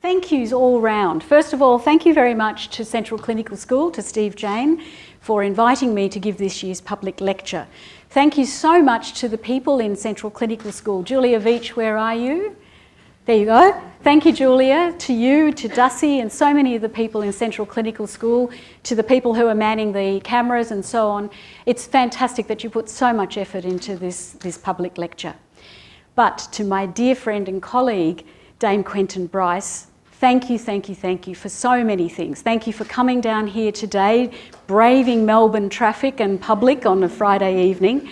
Thank yous all round. First of all, thank you very much to Central Clinical School, to Steve Jane, for inviting me to give this year's public lecture. Thank you so much to the people in Central Clinical School. Julia Veach, where are you? There you go. Thank you, Julia, to you, to Dussie, and so many of the people in Central Clinical School, to the people who are manning the cameras and so on. It's fantastic that you put so much effort into this public lecture. But to my dear friend and colleague, Dame Quentin Bryce, thank you for so many things. Thank you for coming down here today, braving Melbourne traffic and public on a Friday evening.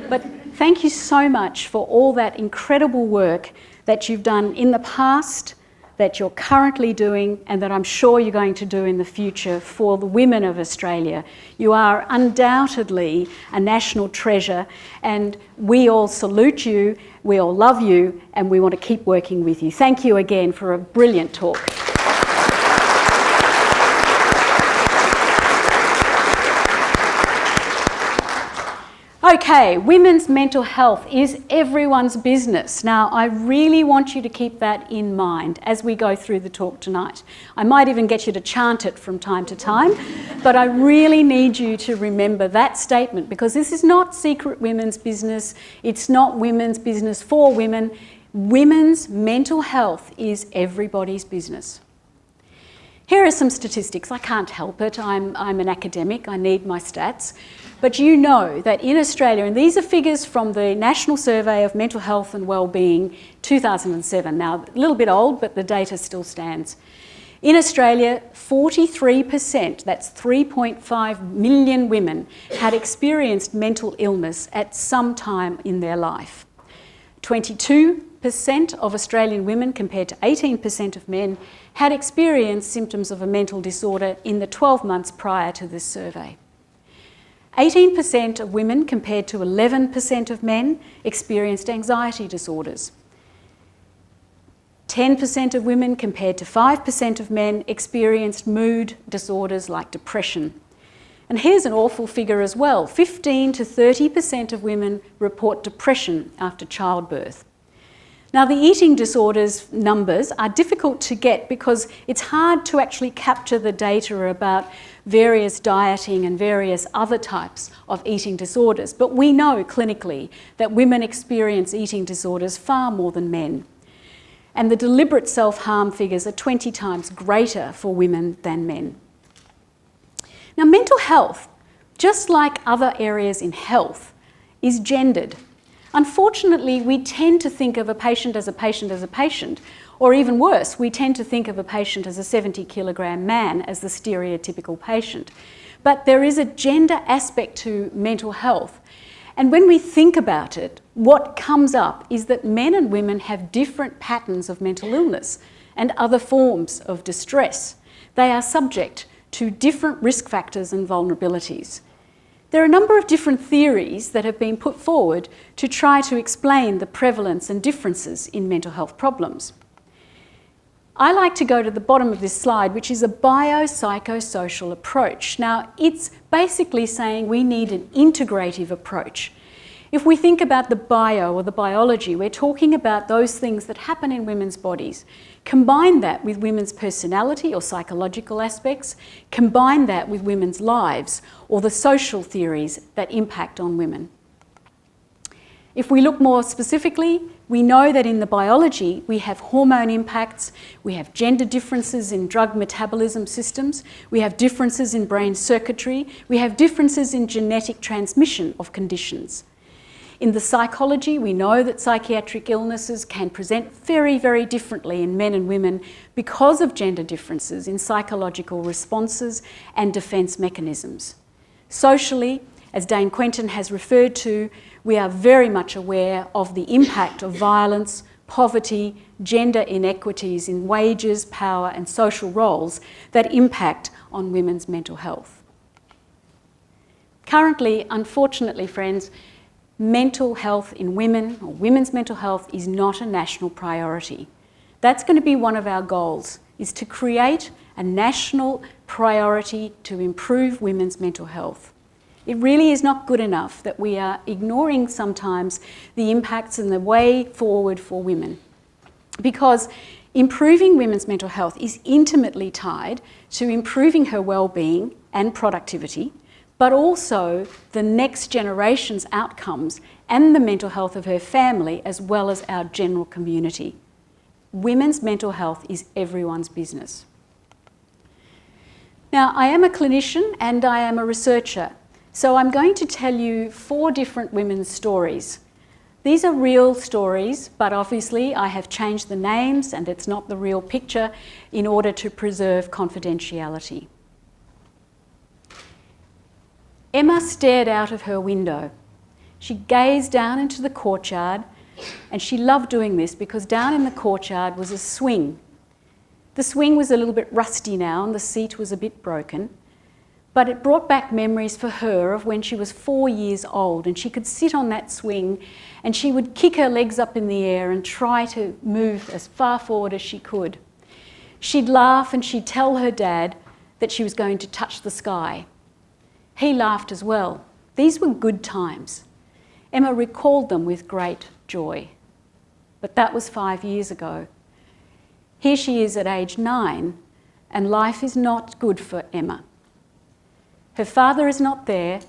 But thank you so much for all that incredible work that you've done in the past, that you're currently doing, and that I'm sure you're going to do in the future for the women of Australia. You are undoubtedly a national treasure, and we all salute you, we all love you, and we want to keep working with you. Thank you again for a brilliant talk. Okay, women's mental health is everyone's business. Now, I really want you to keep that in mind as we go through the talk tonight. I might even get you to chant it from time to time, but I really need you to remember that statement, because this is not secret women's business. It's not women's business for women. Women's mental health is everybody's business. Here are some statistics. I can't help it. I'm an academic. I need my stats. But you know that in Australia, and these are figures from the National Survey of Mental Health and Wellbeing 2007. Now, a little bit old, but the data still stands. In Australia, 43%, that's 3.5 million women, had experienced mental illness at some time in their life. 22% of Australian women, compared to 18% of men, had experienced symptoms of a mental disorder in the 12 months prior to this survey. 18% of women, compared to 11% of men, experienced anxiety disorders. 10% of women, compared to 5% of men, experienced mood disorders like depression. And here's an awful figure as well. 15 to 30% of women report depression after childbirth. Now, the eating disorders numbers are difficult to get because it's hard to actually capture the data about various dieting and various other types of eating disorders. But we know clinically that women experience eating disorders far more than men. And the deliberate self-harm figures are 20 times greater for women than men. Now, mental health, just like other areas in health, is gendered. Unfortunately, we tend to think of a patient as a patient as a patient, or even worse, we tend to think of a patient as a 70-kilogram man as the stereotypical patient. But there is a gender aspect to mental health. And when we think about it, what comes up is that men and women have different patterns of mental illness and other forms of distress. They are subject to different risk factors and vulnerabilities. There are a number of different theories that have been put forward to try to explain the prevalence and differences in mental health problems. I like to go to the bottom of this slide, which is a biopsychosocial approach. Now, it's basically saying we need an integrative approach. If we think about the bio or the biology, we're talking about those things that happen in women's bodies. Combine that with women's personality or psychological aspects. Combine that with women's lives or the social theories that impact on women. If we look more specifically, we know that in the biology we have hormone impacts, we have gender differences in drug metabolism systems, we have differences in brain circuitry, we have differences in genetic transmission of conditions. In the psychology, we know that psychiatric illnesses can present very, very differently in men and women because of gender differences in psychological responses and defence mechanisms. Socially, as Dame Quentin has referred to, we are very much aware of the impact of violence, poverty, gender inequities in wages, power and social roles that impact on women's mental health. Currently, unfortunately, friends, mental health in women, or women's mental health, is not a national priority. That's going to be one of our goals, is to create a national priority to improve women's mental health. It really is not good enough that we are ignoring sometimes the impacts and the way forward for women. Because Improving women's mental health is intimately tied to improving her well-being and productivity, but also the next generation's outcomes and the mental health of her family, as well as our general community. Women's mental health is everyone's business. Now, I am a clinician and I am a researcher, so I'm going to tell you 4 different women's stories. These are real stories, but obviously I have changed the names and it's not the real picture in order to preserve confidentiality. Emma stared out of her window. She gazed down into the courtyard, and she loved doing this because down in the courtyard was a swing. The swing was a little bit rusty now and the seat was a bit broken, but it brought back memories for her of when she was 4 years old and she could sit on that swing and she would kick her legs up in the air and try to move as far forward as she could. She'd laugh and she'd tell her dad that she was going to touch the sky. He laughed as well. These were good times. Emma recalled them with great joy. But that was 5 years ago. Here she is at age 9, and life is not good for Emma. Her father is not there,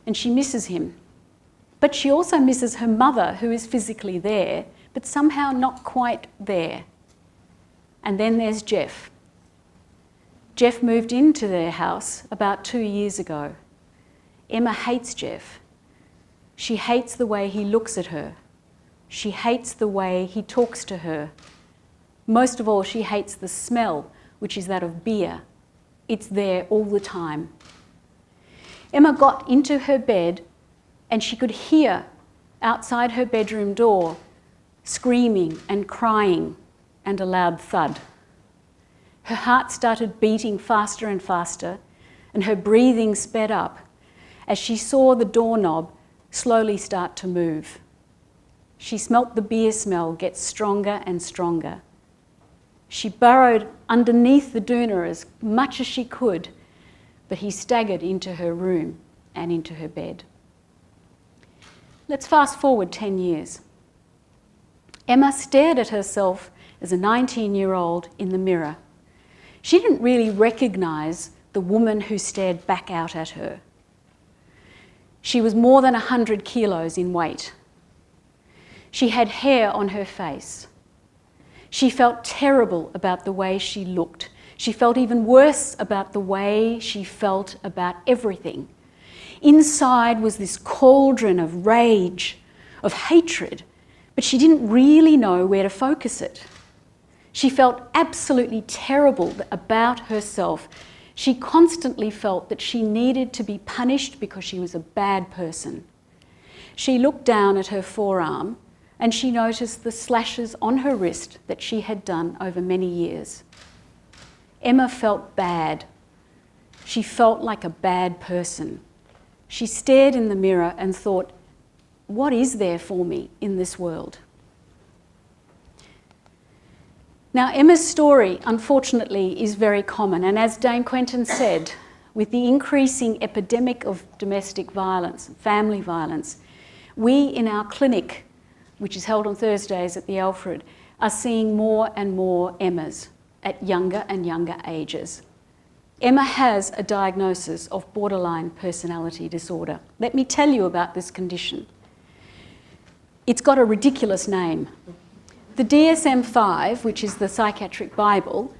and she misses him. But she also misses her mother, who is physically there, but somehow not quite there. And then there's Jeff. Jeff moved into their house about 2 years ago. Emma hates Jeff. She hates the way he looks at her. She hates the way he talks to her. Most of all, she hates the smell, which is that of beer. It's there all the time. Emma got into her bed and she could hear outside her bedroom door screaming and crying and a loud thud. Her heart started beating faster and faster and her breathing sped up as she saw the doorknob slowly start to move. She smelt the beer smell get stronger and stronger. She burrowed underneath the doona as much as she could, but he staggered into her room and into her bed. Let's fast forward 10 years. Emma stared at herself as a 19-year-old in the mirror. She didn't really recognise the woman who stared back out at her. She was more than 100 kilos in weight. She had hair on her face. She felt terrible about the way she looked. She felt even worse about the way she felt about everything. Inside was this cauldron of rage, of hatred, but she didn't really know where to focus it. She felt absolutely terrible about herself. She constantly felt that she needed to be punished because she was a bad person. She looked down at her forearm and she noticed the slashes on her wrist that she had done over many years. Emma felt bad. She felt like a bad person. She stared in the mirror and thought, what is there for me in this world? Now, Emma's story, unfortunately, is very common, and as Dame Quentin said, with the increasing epidemic of domestic violence, family violence, we in our clinic, which is held on Thursdays at the Alfred, are seeing more and more Emmas at younger and younger ages. Emma has a diagnosis of borderline personality disorder. Let me tell you about this condition. It's got a ridiculous name. The DSM-5, which is the psychiatric Bible,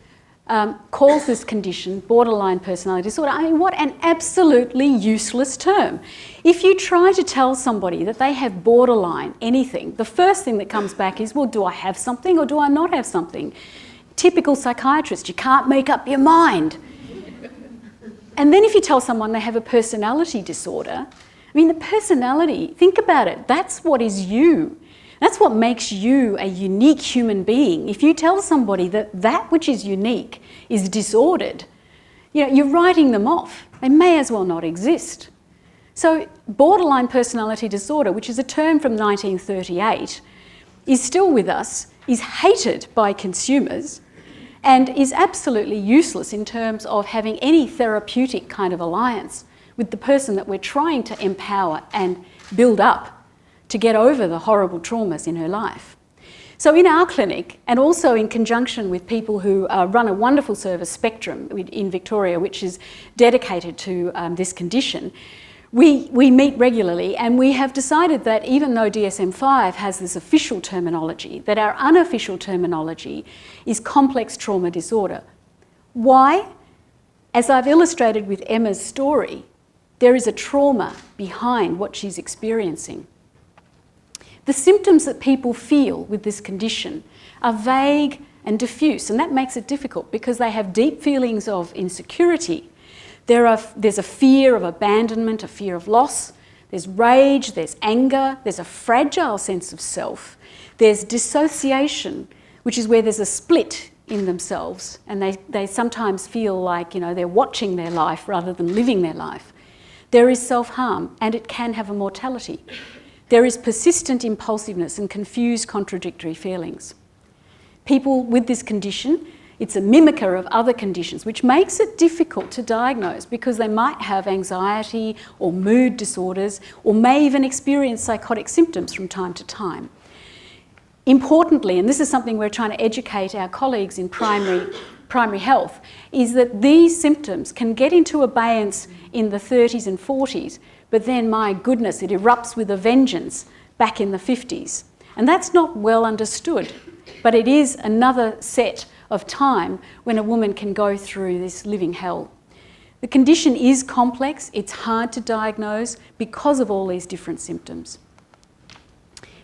calls this condition borderline personality disorder. I mean, what an absolutely useless term. If you try to tell somebody that they have borderline anything, the first thing that comes back is, well, do I have something or do I not have something? Typical psychiatrist, you can't make up your mind. And then if you tell someone they have a personality disorder, I mean, the personality, think about it, that's what is you. That's what makes you a unique human being. If you tell somebody that that which is unique is disordered, you know, you're writing them off. They may as well not exist. So borderline personality disorder, which is a term from 1938, is still with us, is hated by consumers, and is absolutely useless in terms of having any therapeutic kind of alliance with the person that we're trying to empower and build up to get over the horrible traumas in her life. So in our clinic, and also in conjunction with people who run a wonderful service, Spectrum, in Victoria, which is dedicated to this condition, we meet regularly, and we have decided that even though DSM-5 has this official terminology, that our unofficial terminology is complex trauma disorder. Why? As I've illustrated with Emma's story, there is a trauma behind what she's experiencing. The symptoms that people feel with this condition are vague and diffuse, and that makes it difficult because they have deep feelings of insecurity. There's a fear of abandonment, a fear of loss, there's rage, there's anger, there's a fragile sense of self, there's dissociation, which is where there's a split in themselves, and they sometimes feel like, you know, they're watching their life rather than living their life. There is self-harm, and it can have a mortality. There is persistent impulsiveness and confused contradictory feelings. People with this condition, it's a mimicker of other conditions, which makes it difficult to diagnose because they might have anxiety or mood disorders, or may even experience psychotic symptoms from time to time. Importantly, and this is something we're trying to educate our colleagues in primary health, is that these symptoms can get into abeyance in the 30s and 40s, but then, my goodness, it erupts with a vengeance back in the 50s. And that's not well understood, but it is another set of time when a woman can go through this living hell. The condition is complex, it's hard to diagnose because of all these different symptoms.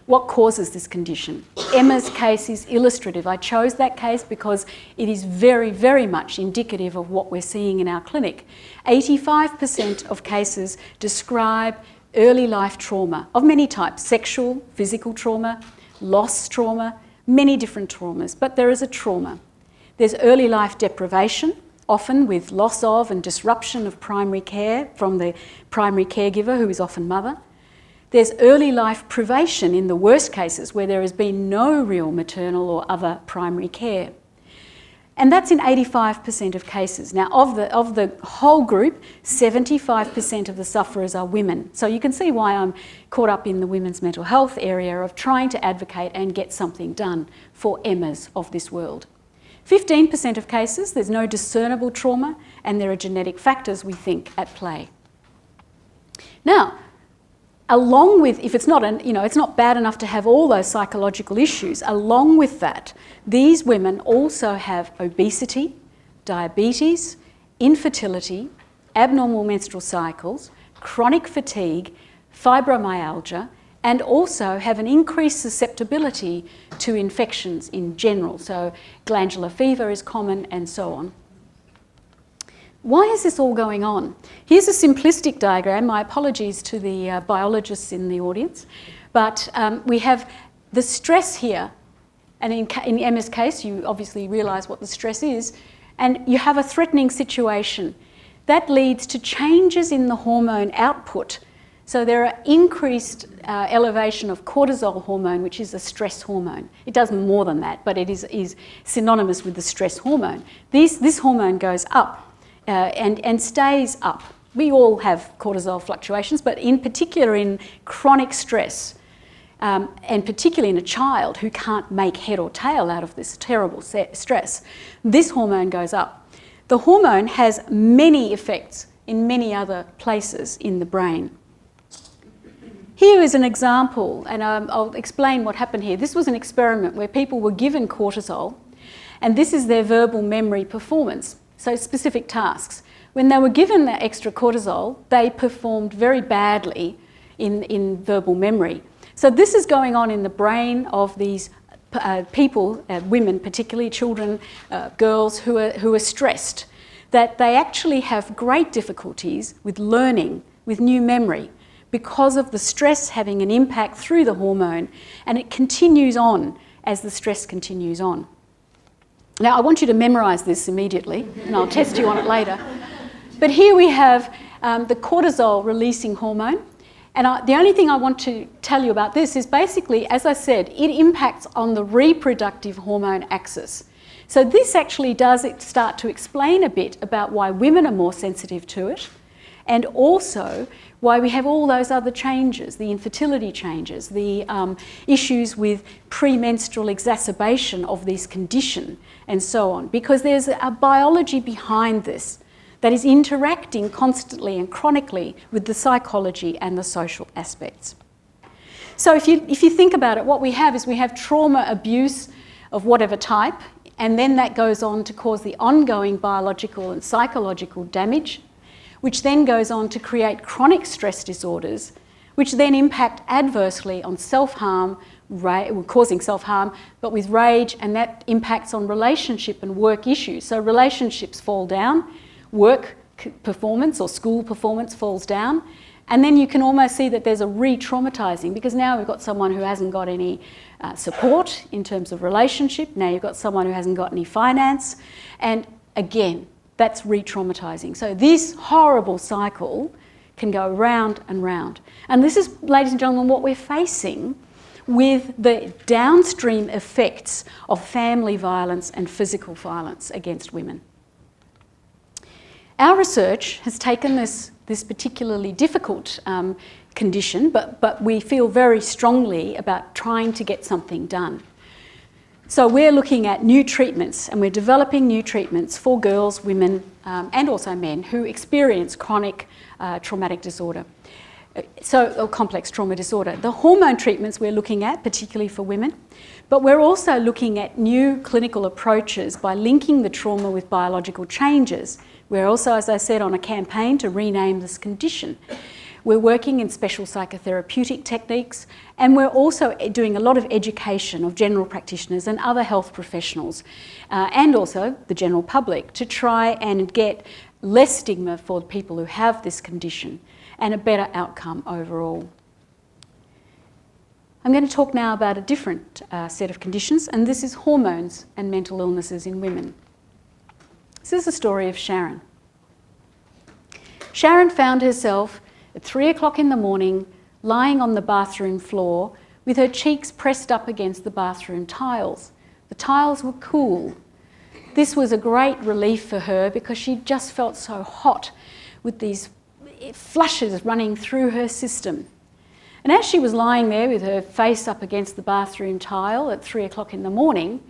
What causes this condition? Emma's case is illustrative. I chose that case because it is very, very much indicative of what we're seeing in our clinic. 85% of cases describe early life trauma of many types: sexual, physical trauma, loss trauma, many different traumas, but there is a trauma. There's early life deprivation, often with loss of and disruption of primary care from the primary caregiver, who is often mother. There's early life privation in the worst cases where there has been no real maternal or other primary care. And that's in 85% of cases. Now, of the whole group, 75% of the sufferers are women. So you can see why I'm caught up in the women's mental health area of trying to advocate and get something done for Emmas of this world. 15% of cases, there's no discernible trauma, and there are genetic factors, we think, at play. Now, along with, if it's not, it's not bad enough to have all those psychological issues, along with that, these women also have obesity, diabetes, infertility, abnormal menstrual cycles, chronic fatigue, fibromyalgia, and also have an increased susceptibility to infections in general. So glandular fever is common, and so on. Why is this all going on? Here's a simplistic diagram. My apologies to the biologists in the audience, but we have the stress here, and in Emma's case, you obviously realise what the stress is, and you have a threatening situation. That leads to changes in the hormone output. So there are increased elevation of cortisol hormone, which is a stress hormone. It does more than that, but it is synonymous with the stress hormone. This hormone goes up. And stays up. We all have cortisol fluctuations, but in particular in chronic stress, and particularly in a child who can't make head or tail out of this terrible stress, this hormone goes up. The hormone has many effects in many other places in the brain. Here is an example, and I'll explain what happened here. This was an experiment where people were given cortisol, and this is their verbal memory performance. So specific tasks. When they were given the extra cortisol, they performed very badly in verbal memory. So this is going on in the brain of these people, women particularly, children, girls who are stressed, that they actually have great difficulties with learning, with new memory, because of the stress having an impact through the hormone, and it continues on as the stress continues on. Now, I want you to memorise this immediately, and I'll test you on it later. But here we have the cortisol-releasing hormone. And the only thing I want to tell you about this is basically, as I said, it impacts on the reproductive hormone axis. So this actually does start to explain a bit about why women are more sensitive to it, and also why we have all those other changes, the infertility changes, the issues with premenstrual exacerbation of this condition and so on, because there's a biology behind this that is interacting constantly and chronically with the psychology and the social aspects. So if you think about it, what we have is we have trauma abuse of whatever type, and then that goes on to cause the ongoing biological and psychological damage, which then goes on to create chronic stress disorders, which then impact adversely on self-harm, causing self-harm, but with rage, and that impacts on relationship and work issues. So relationships fall down, work performance or school performance falls down, and then you can almost see that there's a re-traumatising, because now we've got someone who hasn't got any support in terms of relationship, now you've got someone who hasn't got any finance, and again, that's re-traumatising. So this horrible cycle can go round and round. And this is, ladies and gentlemen, what we're facing with the downstream effects of family violence and physical violence against women. Our research has taken this particularly difficult condition, but we feel very strongly about trying to get something done. So we're looking at new treatments, and we're developing new treatments for girls, women, and also men who experience chronic traumatic disorder. Or complex trauma disorder. The hormone treatments we're looking at, particularly for women, but we're also looking at new clinical approaches by linking the trauma with biological changes. We're also, as I said, on a campaign to rename this condition. We're working in special psychotherapeutic techniques, and we're also doing a lot of education of general practitioners and other health professionals, and also the general public, to try and get less stigma for people who have this condition and a better outcome overall. I'm going to talk now about a different set of conditions, and this is hormones and mental illnesses in women. This is the story of Sharon. Sharon found herself at 3 o'clock in the morning, lying on the bathroom floor with her cheeks pressed up against the bathroom tiles. The tiles were cool. This was a great relief for her because she just felt so hot with these flushes running through her system. And as she was lying there with her face up against the bathroom tile at 3 o'clock in the morning,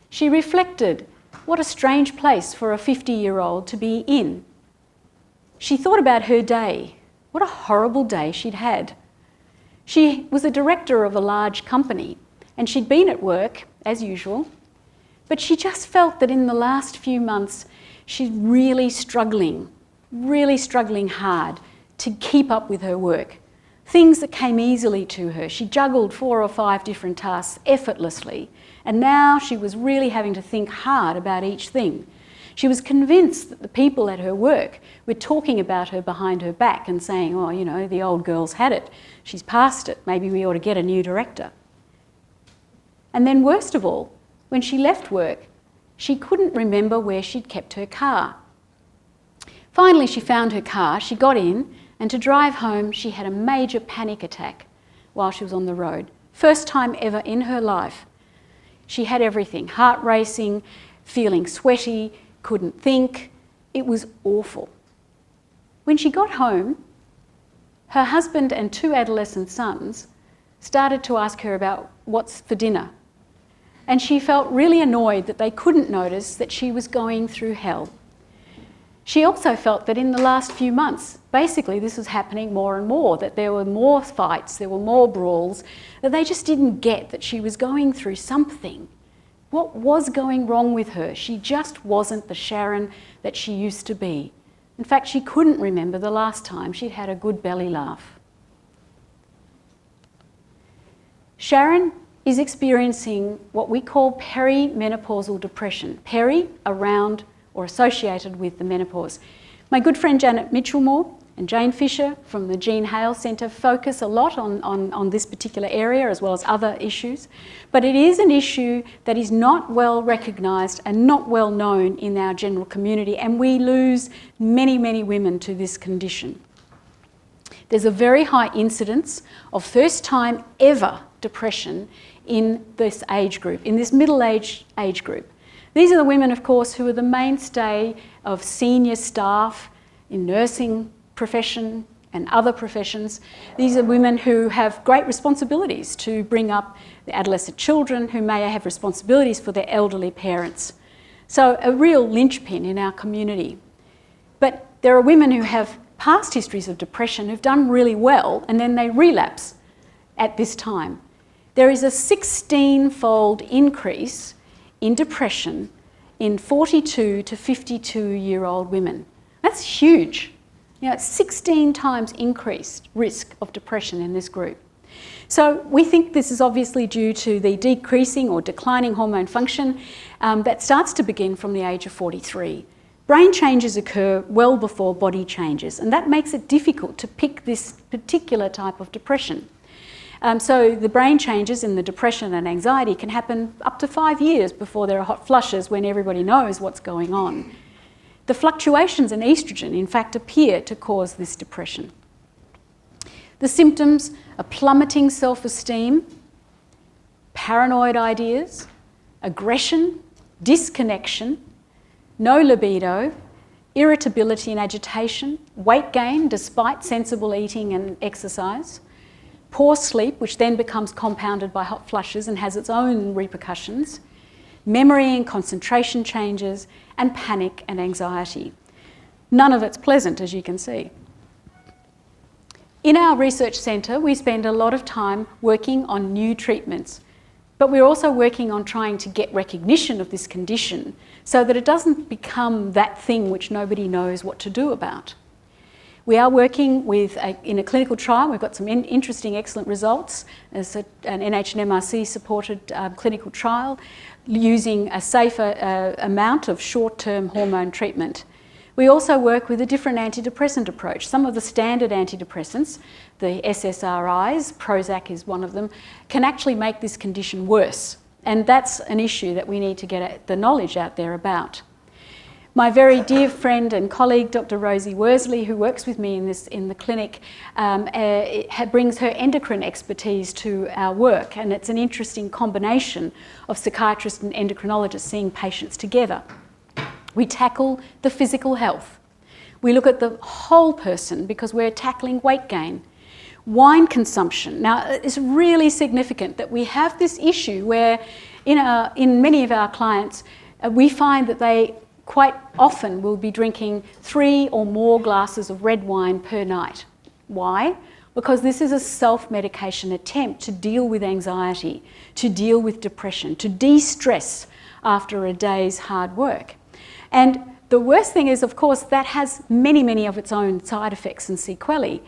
she reflected, what a strange place for a 50-year-old to be in. She thought about her day. What a horrible day she'd had. She was a director of a large company, and she'd been at work, as usual, but she just felt that in the last few months she's really struggling hard to keep up with her work. Things that came easily to her. She juggled 4 or 5 different tasks effortlessly, and now she was really having to think hard about each thing. She was convinced that the people at her work were talking about her behind her back and saying, oh, you know, the old girl's had it. She's past it. Maybe we ought to get a new director. And then worst of all, when she left work, she couldn't remember where she'd kept her car. Finally, she found her car, she got in, and to drive home, she had a major panic attack while she was on the road. First time ever in her life. She had everything, heart racing, feeling sweaty, couldn't think. It was awful. When she got home, her husband and 2 adolescent sons started to ask her about what's for dinner. And she felt really annoyed that they couldn't notice that she was going through hell. She also felt that in the last few months, basically this was happening more and more, that there were more fights, there were more brawls, that they just didn't get that she was going through something. What was going wrong with her? She just wasn't the Sharon that she used to be. In fact, she couldn't remember the last time she'd had a good belly laugh. Sharon is experiencing what we call perimenopausal depression. Peri, around or associated with the menopause. My good friend Janet Mitchellmore and Jane Fisher from the Jean Hale Centre focus a lot on this particular area as well as other issues, but it is an issue that is not well recognised and not well known in our general community, and we lose many, many women to this condition. There's a very high incidence of first time ever depression in this age group, in this middle-aged age group. These are the women, of course, who are the mainstay of senior staff in nursing profession and other professions. These are women who have great responsibilities to bring up the adolescent children, who may have responsibilities for their elderly parents. So a real linchpin in our community. But there are women who have past histories of depression who've done really well and then they relapse at this time. There is a 16-fold increase in depression in 42 to 52-year-old women. That's huge. You know, it's 16 times increased risk of depression in this group. So we think this is obviously due to the decreasing or declining hormone function that starts to begin from the age of 43. Brain changes occur well before body changes, and that makes it difficult to pick this particular type of depression. So the brain changes in the depression and anxiety can happen up to 5 years before there are hot flushes when everybody knows what's going on. The fluctuations in estrogen, in fact, appear to cause this depression. The symptoms are plummeting self-esteem, paranoid ideas, aggression, disconnection, no libido, irritability and agitation, weight gain despite sensible eating and exercise, poor sleep, which then becomes compounded by hot flushes and has its own repercussions, memory and concentration changes, and panic and anxiety. None of it's pleasant, as you can see. In our research centre, we spend a lot of time working on new treatments, but we're also working on trying to get recognition of this condition so that it doesn't become that thing which nobody knows what to do about. We are working with in a clinical trial. We've got some interesting, excellent results. It's an NH and MRC supported clinical trial using a safer amount of short-term hormone treatment. We also work with a different antidepressant approach. Some of the standard antidepressants, the SSRIs, Prozac is one of them, can actually make this condition worse. And that's an issue that we need to get the knowledge out there about. My very dear friend and colleague, Dr. Rosie Worsley, who works with me in the clinic, brings her endocrine expertise to our work, and it's an interesting combination of psychiatrists and endocrinologists seeing patients together. We tackle the physical health. We look at the whole person because we're tackling weight gain. Wine consumption. Now, it's really significant that we have this issue where in many of our clients, we find that they quite often will be drinking 3 or more glasses of red wine per night. Why? Because this is a self-medication attempt to deal with anxiety, to deal with depression, to de-stress after a day's hard work. And the worst thing is, of course, that has many, many of its own side effects and sequelae.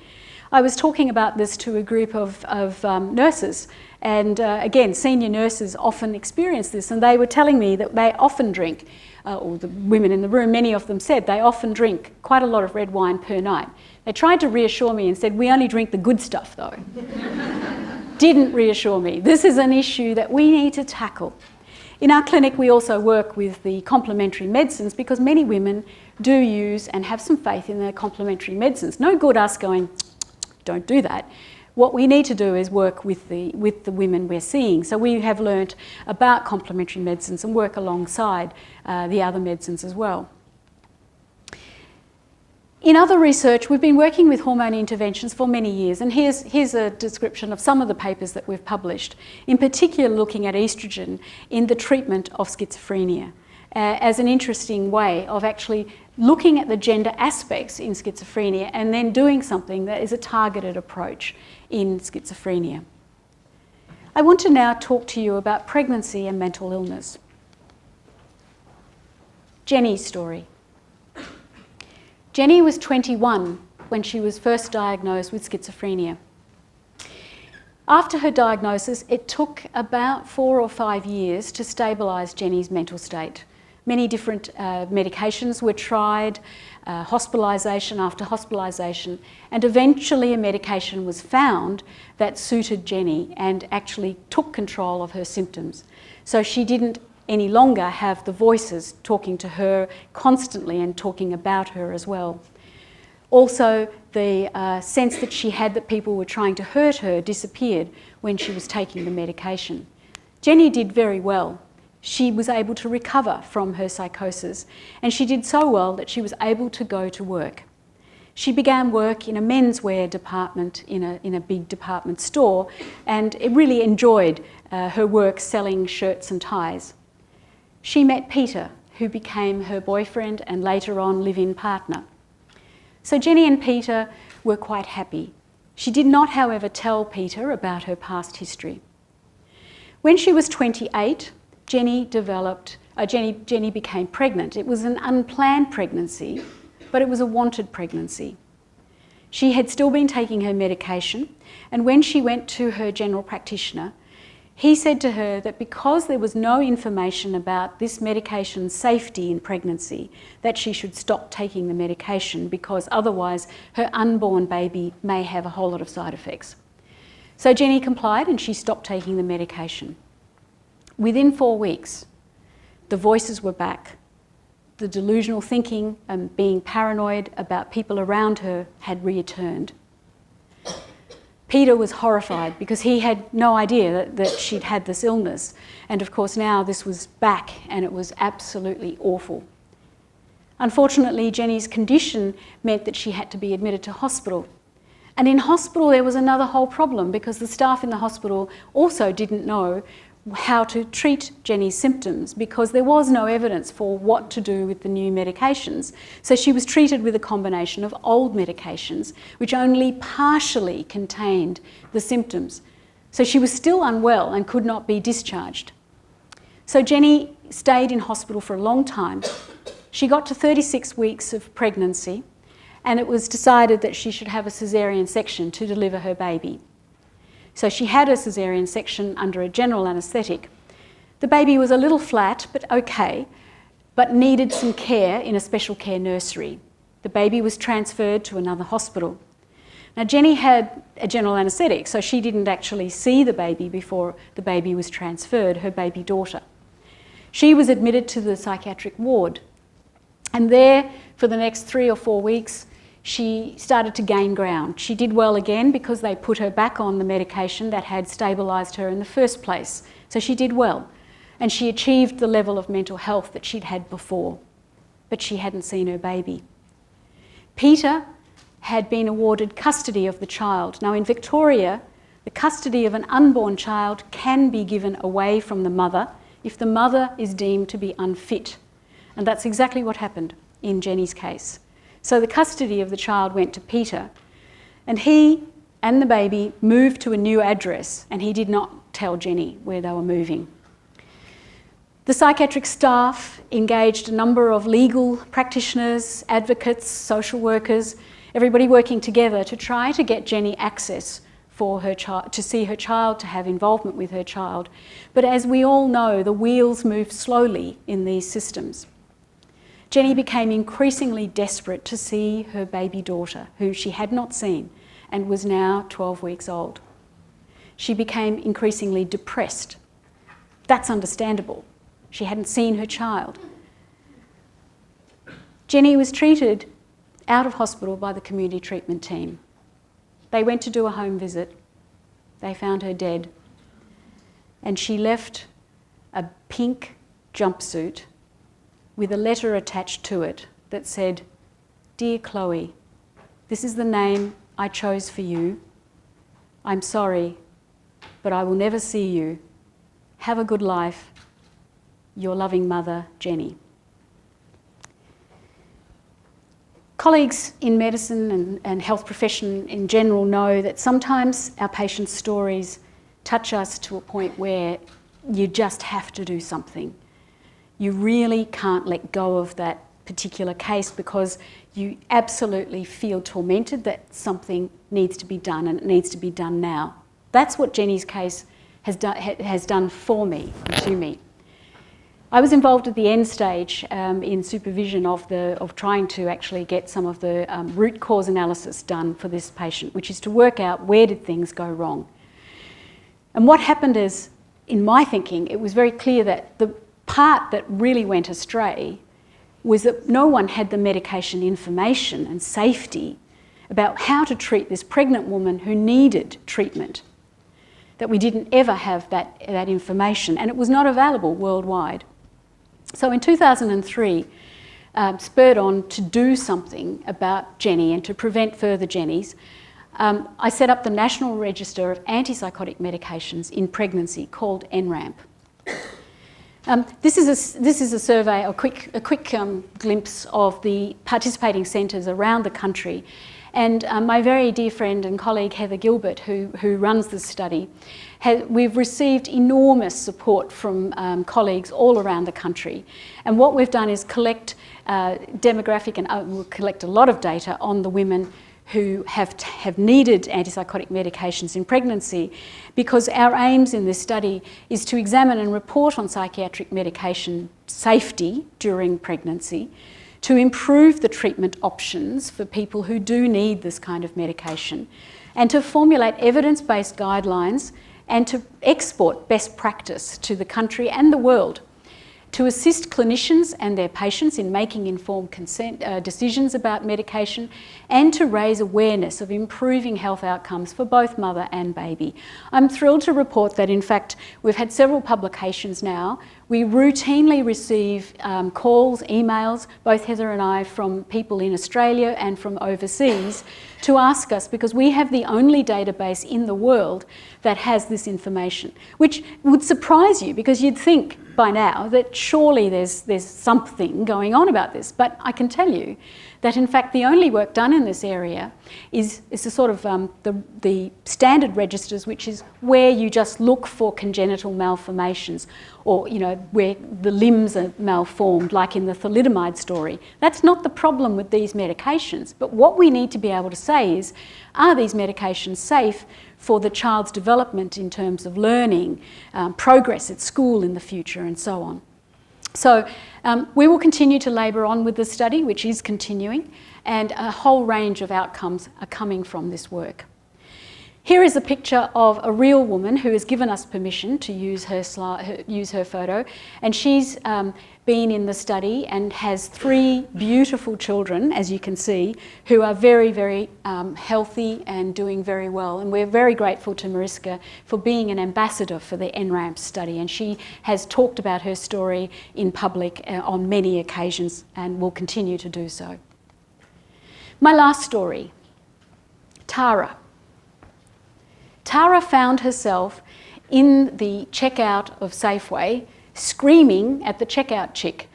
I was talking about this to a group of nurses, and again, senior nurses often experience this, and they were telling me that they often drink, or the women in the room, many of them said they often drink quite a lot of red wine per night. They tried to reassure me and said, we only drink the good stuff though. Didn't reassure me. This is an issue that we need to tackle. In our clinic, we also work with the complementary medicines because many women do use and have some faith in their complementary medicines. No good us going, don't do that. What we need to do is work with the women we're seeing. So we have learnt about complementary medicines and work alongside the other medicines as well. In other research, we've been working with hormone interventions for many years, and here's a description of some of the papers that we've published, in particular looking at estrogen in the treatment of schizophrenia as an interesting way of actually looking at the gender aspects in schizophrenia and then doing something that is a targeted approach in schizophrenia. I want to now talk to you about pregnancy and mental illness. Jenny's story. Jenny was 21 when she was first diagnosed with schizophrenia. After her diagnosis, it took about 4 or 5 years to stabilise Jenny's mental state. Many different medications were tried, hospitalisation after hospitalisation, and eventually a medication was found that suited Jenny and actually took control of her symptoms. So she didn't any longer have the voices talking to her constantly and talking about her as well. Also, the sense that she had that people were trying to hurt her disappeared when she was taking the medication. Jenny did very well. She was able to recover from her psychosis, and she did so well that she was able to go to work. she began work in a menswear department in a big department store, and really enjoyed her work selling shirts and ties. She met Peter, who became her boyfriend and later on live-in partner. So Jenny and Peter were quite happy. She did not, however, tell Peter about her past history. When she was 28, Jenny became pregnant. It was an unplanned pregnancy, but it was a wanted pregnancy. She had still been taking her medication, and when she went to her general practitioner, he said to her that because there was no information about this medication's safety in pregnancy, that she should stop taking the medication because otherwise her unborn baby may have a whole lot of side effects. So Jenny complied and she stopped taking the medication. Within 4 weeks, the voices were back. The delusional thinking and being paranoid about people around her had returned. Peter was horrified because he had no idea that she'd had this illness. And of course now this was back and it was absolutely awful. Unfortunately, Jenny's condition meant that she had to be admitted to hospital. And in hospital there was another whole problem because the staff in the hospital also didn't know how to treat Jenny's symptoms because there was no evidence for what to do with the new medications. So she was treated with a combination of old medications which only partially contained the symptoms. So she was still unwell and could not be discharged. So Jenny stayed in hospital for a long time. She got to 36 weeks of pregnancy and it was decided that she should have a caesarean section to deliver her baby. So she had a caesarean section under a general anaesthetic. The baby was a little flat, but okay, but needed some care in a special care nursery. The baby was transferred to another hospital. Now Jenny had a general anaesthetic, so she didn't actually see the baby before the baby was transferred, her baby daughter. She was admitted to the psychiatric ward, and there for the next 3 or 4 weeks, she started to gain ground. She did well again because they put her back on the medication that had stabilised her in the first place. So she did well. And she achieved the level of mental health that she'd had before. But she hadn't seen her baby. Peter had been awarded custody of the child. Now in Victoria, the custody of an unborn child can be given away from the mother if the mother is deemed to be unfit. And that's exactly what happened in Jenny's case. So the custody of the child went to Peter, and he and the baby moved to a new address, and he did not tell Jenny where they were moving. The psychiatric staff engaged a number of legal practitioners, advocates, social workers, everybody working together to try to get Jenny access for her child, to see her child, to have involvement with her child. But as we all know, the wheels move slowly in these systems. Jenny became increasingly desperate to see her baby daughter, who she had not seen and was now 12 weeks old. She became increasingly depressed. That's understandable. She hadn't seen her child. Jenny was treated out of hospital by the community treatment team. They went to do a home visit. They found her dead. And she left a pink jumpsuit with a letter attached to it that said, "Dear Chloe, this is the name I chose for you. I'm sorry, but I will never see you. Have a good life. Your loving mother, Jenny." Colleagues in medicine and health profession in general know that sometimes our patients' stories touch us to a point where you just have to do something. You really can't let go of that particular case because you absolutely feel tormented that something needs to be done and it needs to be done now. That's what Jenny's case has done for me and to me. I was involved at the end stage in supervision of trying to actually get some of the root cause analysis done for this patient, which is to work out where did things go wrong. And what happened is, in my thinking, it was very clear that the part that really went astray was that no one had the medication information and safety about how to treat this pregnant woman who needed treatment. That we didn't ever have that information, and it was not available worldwide. So in 2003, spurred on to do something about Jenny and to prevent further Jennies, I set up the National Register of Antipsychotic Medications in Pregnancy called Enwrapped. This is a survey, a quick glimpse of the participating centres around the country. And my very dear friend and colleague Heather Gilbert, who runs this study, we've received enormous support from colleagues all around the country. And what we've done is collect demographic and we'll collect a lot of data on the women who have needed antipsychotic medications in pregnancy, because our aims in this study is to examine and report on psychiatric medication safety during pregnancy, to improve the treatment options for people who do need this kind of medication, and to formulate evidence-based guidelines and to export best practice to the country and the world, to assist clinicians and their patients in making informed decisions about medication, and to raise awareness of improving health outcomes for both mother and baby. I'm thrilled to report that, in fact, we've had several publications now. We routinely receive calls, emails, both Heather and I, from people in Australia and from overseas to ask us, because we have the only database in the world that has this information, which would surprise you, because you'd think by now that surely there's something going on about this. But I can tell you that, in fact, the only work done in this area is a sort of the standard registers, which is where you just look for congenital malformations, or where the limbs are malformed, like in the thalidomide story. That's not the problem with these medications. But what we need to be able to say is, are these medications safe for the child's development in terms of learning, progress at school in the future, and so on. So we will continue to labour on with the study, which is continuing, and a whole range of outcomes are coming from this work. Here is a picture of a real woman who has given us permission to use her photo, and she's been in the study and has 3 beautiful children, as you can see, who are very, very healthy and doing very well. And we're very grateful to Mariska for being an ambassador for the Enwrapped study, and she has talked about her story in public on many occasions and will continue to do so. My last story, Tara. Tara found herself in the checkout of Safeway, screaming at the checkout chick,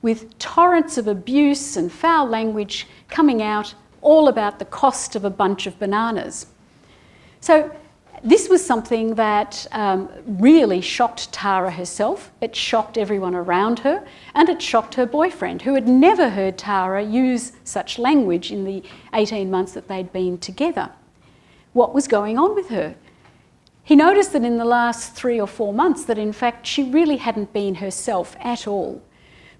with torrents of abuse and foul language coming out, all about the cost of a bunch of bananas. So this was something that really shocked Tara herself. It shocked everyone around her, and it shocked her boyfriend, who had never heard Tara use such language in the 18 months that they'd been together. What was going on with her? He noticed that in the last 3 or 4 months that, in fact, she really hadn't been herself at all.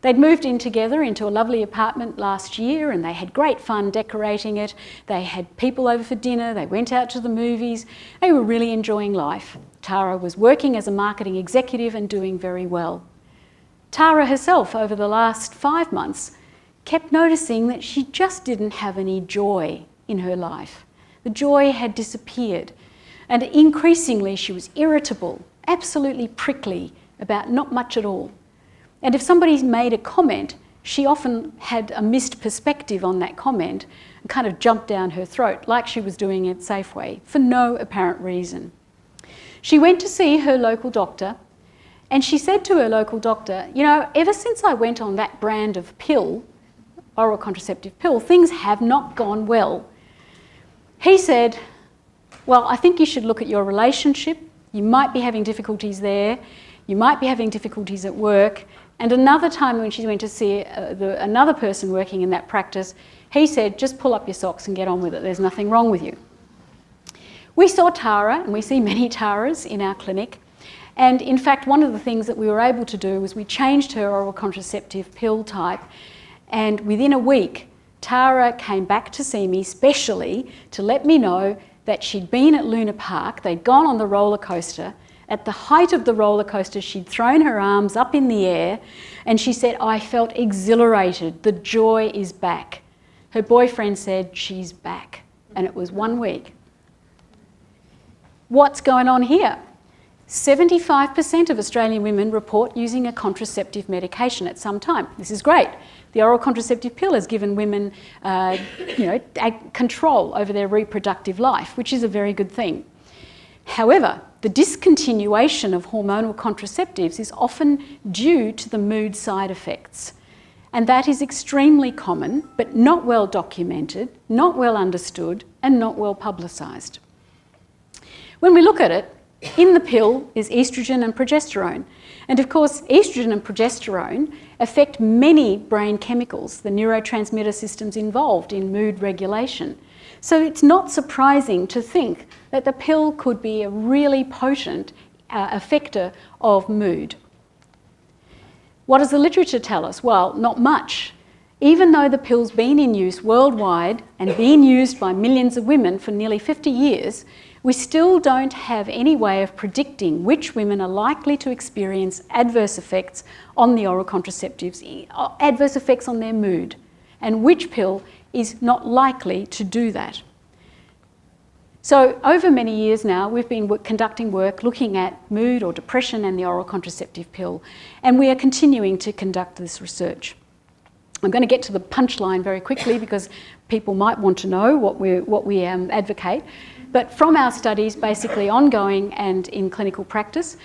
They'd moved in together into a lovely apartment last year, and they had great fun decorating it. They had people over for dinner, they went out to the movies. They were really enjoying life. Tara was working as a marketing executive and doing very well. Tara herself, over the last 5 months, kept noticing that she just didn't have any joy in her life. The joy had disappeared, and increasingly she was irritable, absolutely prickly about not much at all. And if somebody made a comment, she often had a missed perspective on that comment and kind of jumped down her throat, like she was doing at Safeway, for no apparent reason. She went to see her local doctor, and she said to her local doctor, ever since I went on that brand of pill, oral contraceptive pill, things have not gone well. He said, well, I think you should look at your relationship. You might be having difficulties there. You might be having difficulties at work. And another time when she went to see another person working in that practice, he said, just pull up your socks and get on with it. There's nothing wrong with you. We saw Tara, and we see many Taras in our clinic. And in fact, one of the things that we were able to do was we changed her oral contraceptive pill type. And within a week, Tara came back to see me specially to let me know that she'd been at Luna Park. They'd gone on the roller coaster. At the height of the roller coaster, she'd thrown her arms up in the air, and she said, I felt exhilarated. The joy is back. Her boyfriend said, she's back. And it was 1 week. What's going on here? 75% of Australian women report using a contraceptive medication at some time. This is great. The oral contraceptive pill has given women control over their reproductive life, which is a very good thing. However, the discontinuation of hormonal contraceptives is often due to the mood side effects. And that is extremely common, but not well documented, not well understood, and not well publicised. When we look at it, in the pill is estrogen and progesterone. And of course, estrogen and progesterone affect many brain chemicals, the neurotransmitter systems involved in mood regulation. So it's not surprising to think that the pill could be a really potent affector of mood. What does the literature tell us? Well, not much. Even though the pill's been in use worldwide and been used by millions of women for nearly 50 years, we still don't have any way of predicting which women are likely to experience adverse effects on the oral contraceptives, adverse effects on their mood, and which pill is not likely to do that. So over many years now, we've been conducting work looking at mood or depression and the oral contraceptive pill, and we are continuing to conduct this research. I'm going to get to the punchline very quickly because people might want to know what we advocate. But from our studies, basically ongoing and in clinical practice,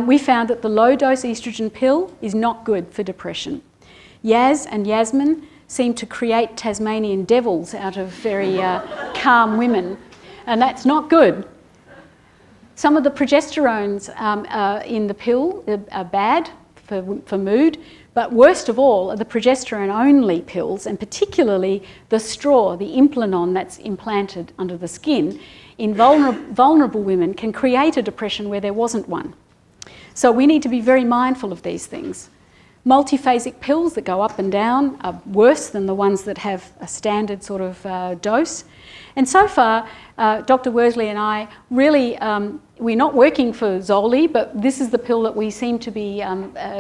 we found that the low-dose estrogen pill is not good for depression. Yaz and Yasmin seem to create Tasmanian devils out of very calm women, and that's not good. Some of the progesterones in the pill are bad for mood, but worst of all are the progesterone-only pills, and particularly the straw, the Implanon that's implanted under the skin, in vulnerable women can create a depression where there wasn't one. So we need to be very mindful of these things. Multiphasic pills that go up and down are worse than the ones that have a standard sort of dose. And so far, Dr. Worsley and I really, we're not working for Zoli, but this is the pill that we seem to be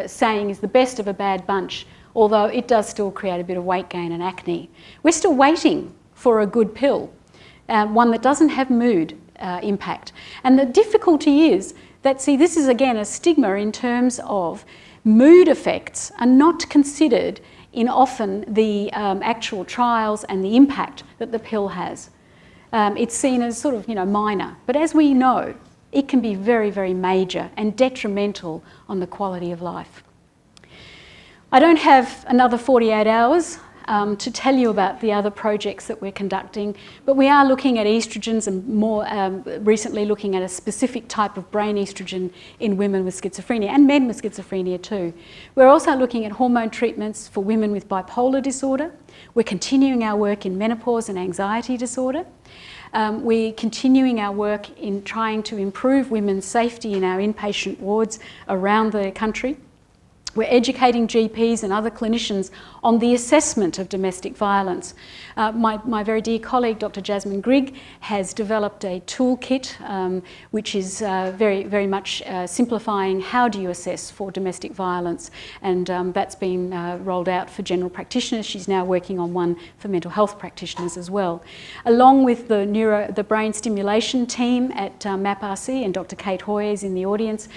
saying is the best of a bad bunch, although it does still create a bit of weight gain and acne. We're still waiting for a good pill, one that doesn't have mood impact. And the difficulty is that, see, this is again a stigma in terms of mood effects are not considered in often the actual trials and the impact that the pill has. It's seen as sort of, minor. But as we know, it can be very, very major and detrimental on the quality of life. I don't have another 48 hours to tell you about the other projects that we're conducting, but we are looking at estrogens and more recently looking at a specific type of brain estrogen in women with schizophrenia and men with schizophrenia too. We're also looking at hormone treatments for women with bipolar disorder. We're continuing our work in menopause and anxiety disorder. We're continuing our work in trying to improve women's safety in our inpatient wards around the country. We're educating GPs and other clinicians on the assessment of domestic violence. My very dear colleague, Dr. Jasmine Grigg, has developed a toolkit which is very, very much simplifying how do you assess for domestic violence, and that's been rolled out for general practitioners. She's now working on one for mental health practitioners as well. Along with the brain stimulation team at MAPrc, and Dr. Kate Hoy is in the audience,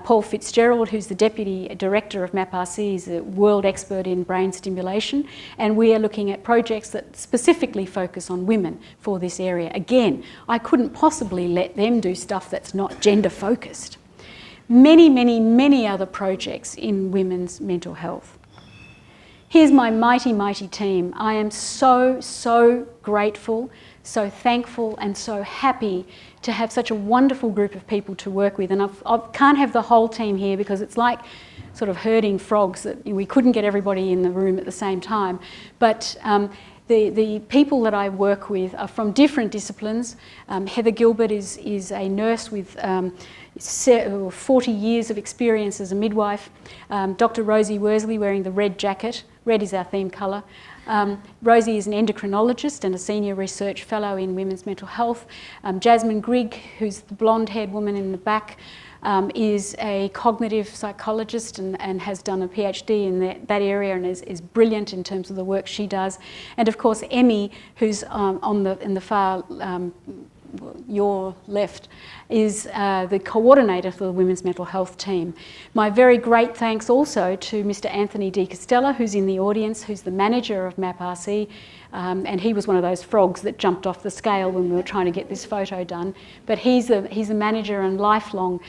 Paul Fitzgerald, who's the Deputy Director of MAPrc, is a world expert in brain stimulation, and we are looking at projects that specifically focus on women for this area. Again, I couldn't possibly let them do stuff that's not gender focused. Many, many, many other projects in women's mental health. Here's my mighty, mighty team. I am so, so grateful, so thankful, and so happy to have such a wonderful group of people to work with. And I can't have the whole team here because it's like sort of herding frogs, that we couldn't get everybody in the room at the same time. But the people that I work with are from different disciplines. Heather Gilbert is a nurse with 40 years of experience as a midwife. Dr. Rosie Worsley, wearing the red jacket. Red is our theme colour. Rosie is an endocrinologist and a senior research fellow in women's mental health. Jasmine Grigg, who's the blonde-haired woman in the back, is a cognitive psychologist and has done a PhD in that area and is brilliant in terms of the work she does. And of course Emmy, who's in the far your left, is the coordinator for the Women's Mental Health team. My very great thanks also to Mr. Anthony Di Castella, who's in the audience, who's the manager of MAPrc, and he was one of those frogs that jumped off the scale when we were trying to get this photo done. But he's a manager and lifelong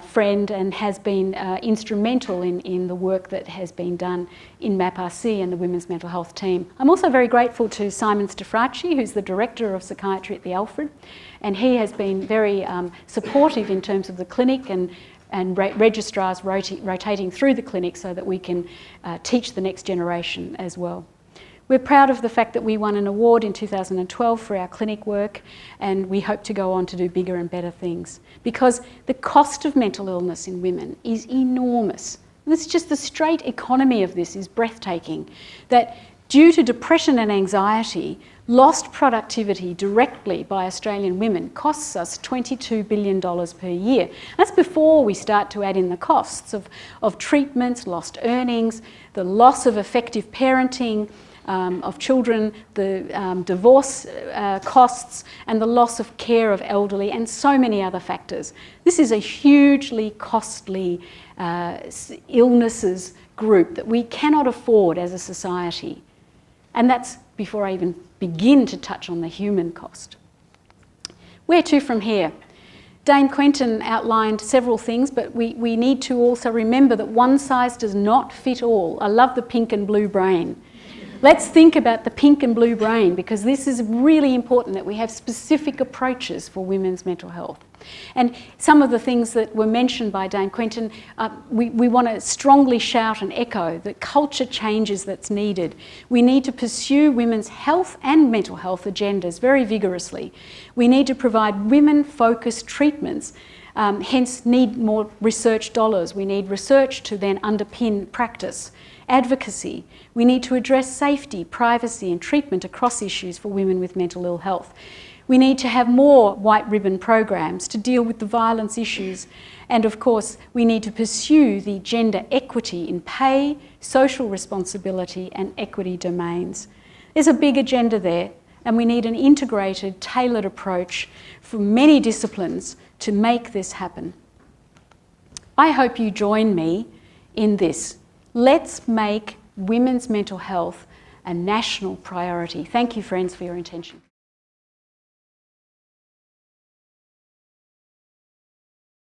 friend, and has been instrumental in the work that has been done in MAPrc and the Women's Mental Health team. I'm also very grateful to Simon Stafracci, who's the Director of Psychiatry at the Alfred, and he has been very supportive in terms of the clinic and registrars rotating through the clinic so that we can teach the next generation as well. We're proud of the fact that we won an award in 2012 for our clinic work, and we hope to go on to do bigger and better things, because the cost of mental illness in women is enormous. And it's just the straight economy of this is breathtaking, that due to depression and anxiety, lost productivity directly by Australian women costs us $22 billion per year. That's before we start to add in the costs of treatments, lost earnings, the loss of effective parenting of children, the divorce costs, and the loss of care of elderly, and so many other factors. This is a hugely costly illnesses group that we cannot afford as a society. And that's before I even begin to touch on the human cost. Where to from here? Dame Quentin outlined several things, but we need to also remember that one size does not fit all. I love the pink and blue brain. Let's think about the pink and blue brain, because this is really important, that we have specific approaches for women's mental health. And some of the things that were mentioned by Dame Quentin, we want to strongly shout and echo the culture changes that's needed. We need to pursue women's health and mental health agendas very vigorously. We need to provide women-focused treatments, hence need more research dollars. We need research to then underpin practice. Advocacy. We need to address safety, privacy and treatment across issues for women with mental ill health. We need to have more white ribbon programs to deal with the violence issues. And of course, we need to pursue the gender equity in pay, social responsibility and equity domains. There's a big agenda there, and we need an integrated, tailored approach from many disciplines to make this happen. I hope you join me in this. Let's make women's mental health a national priority. Thank you, friends, for your attention.